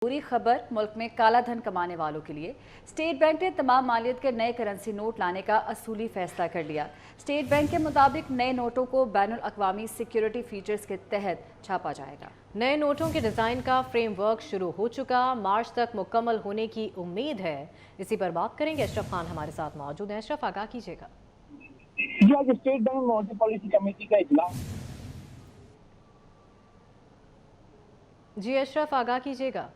बुरी खबर मुल्क में काला धन कमाने वालों के लिए स्टेट बैंक ने तमाम मालियत के नए करेंसी नोट लाने का असूली फैसला कर लिया। स्टेट बैंक के मुताबिक नए नोटों को बैनुल अक़वामी सिक्योरिटी फीचर्स के तहत छापा जाएगा। नए नोटों के डिज़ाइन का फ्रेमवर्क शुरू हो चुका, मार्च तक मुकम्मल होने की उम्मीद है। इसी पर बात करेंगे, अशरफ खान हमारे साथ मौजूद हैं। अशरफ, आगाह कीजिएगा। जी, आज state bank monetary policy committee का इजलास। जी अशरफ, आगाह कीजिएगा।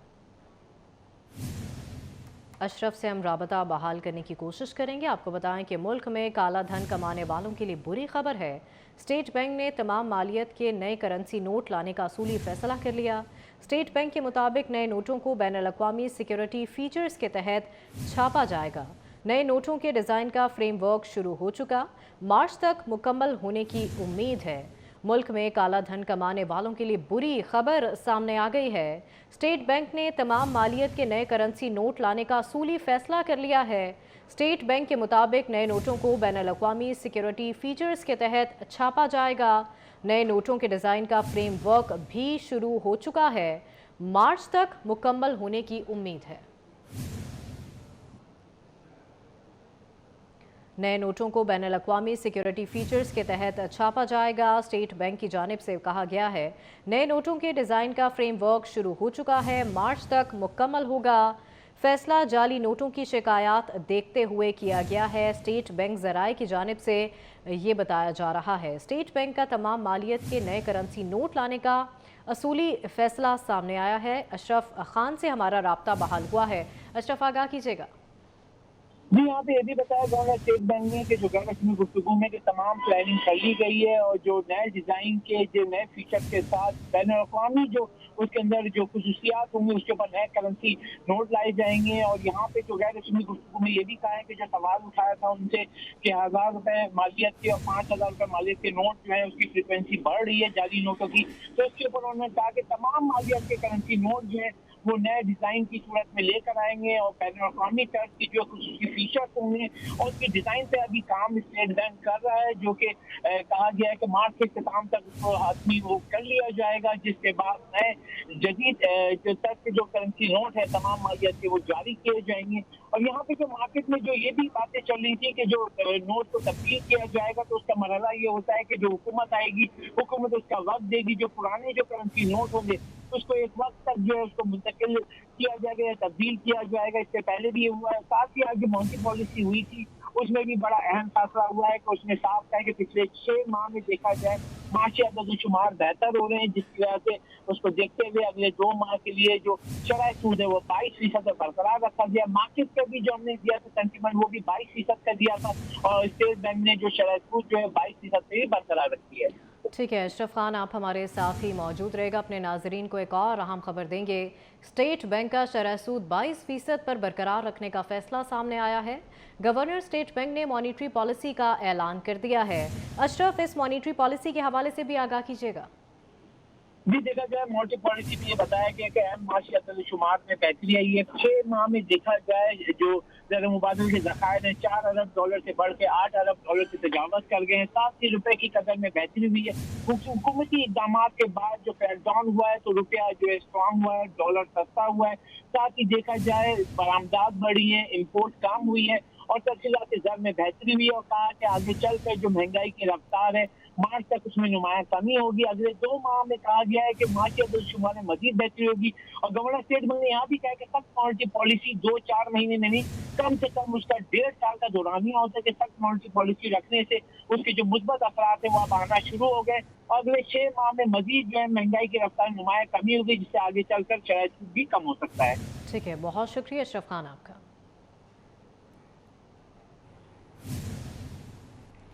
अशरफ से हम राबता बहाल करने की कोशिश करेंगे। आपको बताएं कि मुल्क में काला धन कमाने वालों के लिए बुरी खबर है। स्टेट बैंक ने तमाम मालियत के नए करेंसी नोट लाने का असूली फैसला कर लिया। स्टेट बैंक के मुताबिक नए नोटों को बैनुल-अक़वामी सिक्योरिटी फीचर्स के तहत छापा जाएगा। नए नोटों के डिज़ाइन का फ्रेमवर्क शुरू हो चुका, मार्च तक मुकम्मल होने की उम्मीद है। मुल्क में काला धन कमाने वालों के लिए बुरी खबर सामने आ गई है। स्टेट बैंक ने तमाम मालियत के नए करेंसी नोट लाने का असूली फैसला कर लिया है। स्टेट बैंक के मुताबिक नए नोटों को बैनुल-अक़वामी सिक्योरिटी फीचर्स के तहत छापा जाएगा। नए नोटों के डिज़ाइन का फ्रेमवर्क भी शुरू हो चुका है, मार्च तक मुकम्मल होने की उम्मीद है। नए नोटों को बैनुल-अक़वामी सिक्योरिटी फीचर्स के तहत छापा जाएगा। स्टेट बैंक की जानिब से कहा गया है, नए नोटों के डिज़ाइन का फ्रेमवर्क शुरू हो चुका है, मार्च तक मुकम्मल होगा। फैसला जाली नोटों की शिकायत देखते हुए किया गया है। स्टेट बैंक ज़राए की जानिब से ये बताया जा रहा है, स्टेट बैंक का तमाम मालियत के नए करेंसी नोट लाने का असूली फैसला सामने आया है। अशरफ खान से हमारा राब्ता बहाल हुआ है। अशरफ, आगाह कीजिएगा। जी, यहाँ पे ये भी बताया गया है स्टेट बैंक ने कि जो गैर रस्मी गुफ्तगू में कि तमाम प्लानिंग कर ली गई है और जो नए डिजाइन के जो नए फीचर के साथ बैनुल-अक़वामी जो उसके अंदर जो खुसूसियात होंगी उसके ऊपर नए करेंसी नोट लाए जाएंगे। और यहाँ पे जो गैर रस्मी गुफ्तगू में ये भी कहा है कि जो सवाल उठाया था उनसे कि 1000 रुपए मालियत के और 5000 रुपए मालियत के नोट जो है उसकी फ्रिक्वेंसी बढ़ रही है जाली नोटों की, तो इसके ऊपर उन्होंने कहा कि तमाम मालियत के करेंसी नोट जो है वो नए डिजाइन की सूरत में लेकर आएंगे और बैनुल-अक़वामी टर्स की जो फीचर्स होंगे और उसके डिजाइन पे अभी काम स्टेट बैंक कर रहा है, जो कि कहा गया है कि मार्च के इख्तिताम तक उसको हाथमी वो कर लिया जाएगा, जिसके बाद नए जदीद जो तक के जो करेंसी नोट है तमाम मालियत के वो जारी किए जाएंगे। और यहाँ पे जो मार्केट में जो ये भी बातें चल रही थी कि जो नोट को तब्दील किया जाएगा तो उसका मरहला ये होता है कि जो हुकूमत आएगी, हुकूमत उसका वक्त देगी, जो पुराने जो करेंसी नोट होंगे उसको एक वक्त तक जो है उसको मुंतकिल किया जाएगा या तब्दील किया जाएगा। इससे पहले भी ये हुआ है। साथ ही आज जो मॉनेटरी पॉलिसी हुई थी उसमें भी बड़ा अहम फैसला हुआ है कि उसने साफ कहा है कि पिछले 6 माह में देखा जाए माशी अदद-ओ-शुमार बेहतर हो रहे हैं, जिसकी वजह से उसको देखते हुए अगले 2 माह के लिए जो शरह सूद है वो 22% बरकरार रखा गया। मार्केट का भी जो हमने दिया था सेंटीमेंट वो भी 22% का दिया था और स्टेट बैंक ने जो शरह सूद जो है 22% से भी बरकरार रखी है। ठीक है अशरफ खान, आप हमारे साथ ही मौजूद रहेगा। अपने नाजरीन को एक और अहम खबर देंगे। स्टेट बैंक का शरह सूद 22% पर बरकरार रखने का फैसला सामने आया है। गवर्नर स्टेट बैंक ने मॉनेटरी पॉलिसी का ऐलान कर दिया है। अशरफ, इस मॉनेटरी पॉलिसी के हवाले से भी आगाह कीजिएगा। भी देखा जाए मॉनेटरी पॉलिसी में ये बताया गया कि अहम माशी अदद-ओ-शुमार में बेहतरी आई है। 6 माह में देखा जाए जो ज़र मुबादले के ज़खायर हैं 4 अरब डॉलर से बढ़ के 8 अरब डॉलर से तजावज़ कर गए हैं। 7 रुपए की कदर में बेहतरी हुई है। हुकूमती इक़दाम के बाद जो क्रैकडाउन हुआ है तो रुपया जो है स्ट्रॉन्ग हुआ है, डॉलर सस्ता हुआ है। साथ ही देखा जाए बरामदात बढ़ी है, इम्पोर्ट कम हुई है और तफसीलात ज़र में बेहतरी हुई है। और कहा कि आगे चल कर जो महंगाई की रफ्तार है मार्च तक उसमें नुमाया कमी होगी। अगले 2 माह में कहा गया है कि माशी अदद-ओ-शुमार में मजीद बेहतरी होगी। और गवर्नर स्टेट बैंक ने यहाँ भी कहा कि सख्त मॉनेटरी पॉलिसी 2-4 महीने में नहीं, कम से कम उसका 1.5 साल का दौरानिया होता है कि सख्त मॉनेटरी पॉलिसी रखने से उसके जो मुस्बत असरात है वो अब आना शुरू हो गए। अगले 6 माह में मजीद जो है महंगाई की रफ्तार नुमाया कमी होगी, जिससे आगे चलकर शरह सूद भी कम हो सकता है। ठीक है, बहुत शुक्रिया अशरफ खान आपका।